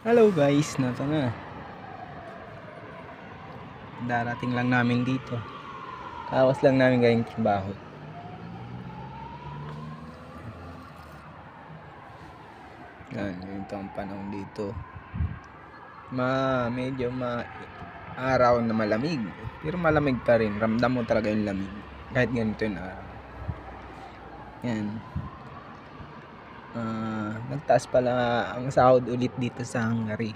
Hello guys, nato na. Darating lang namin dito. Kawas lang namin gayong trabaho. Yan, ito ang panahon dito. Medyo araw na malamig. Pero malamig pa rin. Ramdam mo talaga yung lamig. Kahit ganito yung araw. Yan. Nagtaas pala ang sahod ulit dito sa Hungary.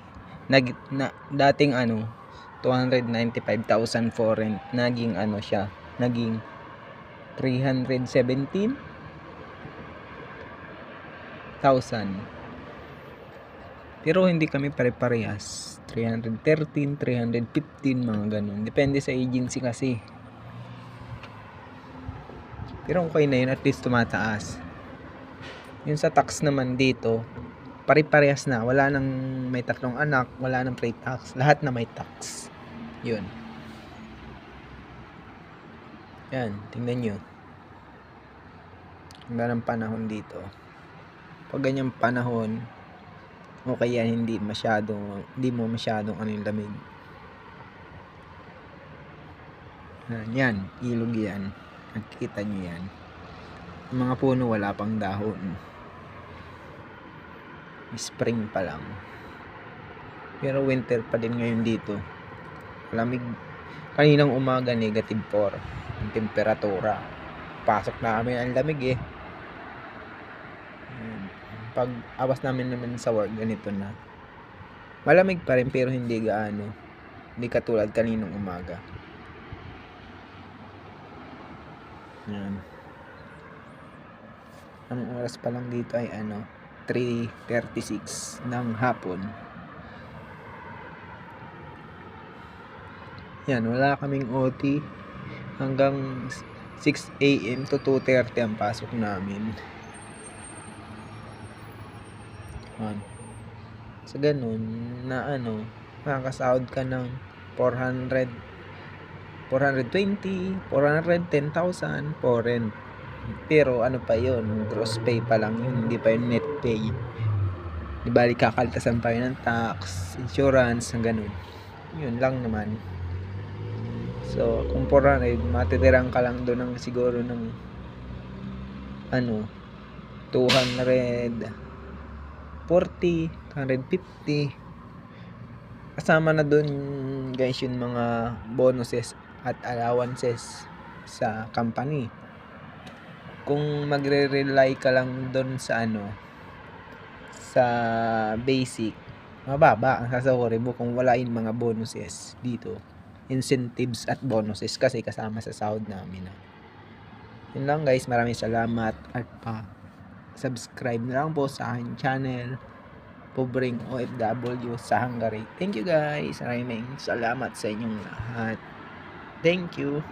Dating 295,000 for rent. Naging naging 317,000. Pero hindi kami pare-parehas. 313, 315, mga ganun. Depende sa agency kasi. Pero okay na yun, at least tumataas. Yung sa tax naman dito, pare-parehas na. Wala nang may 3 anak, wala nang pre-tax. Lahat na may tax. Yun. Yan, tingnan nyo. Ang ganang panahon dito. Pag ganyang panahon, okay yan, hindi mo masyadong yung lamig. Yan, ilog yan. Nakikita nyo yan. Yung mga puno wala pang dahon. Spring pa lang. Pero winter pa din ngayon dito. Lamig. Kaninang umaga -4 ang temperatura. Pasok na kami, ang lamig eh. Pag awas namin sa work, ganito na. Malamig pa rin pero hindi gaano. Hindi katulad kaninang umaga. Yan. Ang oras pa lang dito ay 3:36 ng hapon. Yan, wala kaming OT. Hanggang 6 AM to 2:30 ang pasok namin. Sa ganun na makakasahod ka ng 420, 410,000 for rent. Pero pa yun, gross pay pa lang yun, hindi pa yun net pay. Di bali kakaltasan pa yun ng tax, insurance, ng ganun. Yun lang naman. So kung 400, matitirang ka lang doon ng siguro ng 240, 250. Kasama na doon guys yung mga bonuses at allowances sa company. Kung magre-rely ka lang doon sa sa basic, mababa ang sasahurin mo kung wala yung mga bonuses dito, incentives at bonuses, kasi kasama sa sahod namin. Yun lang guys, maraming salamat at subscribe na lang po sa aking channel, Pobreng OFW sa Hungary. Thank you guys, maraming salamat sa inyong lahat. Thank you.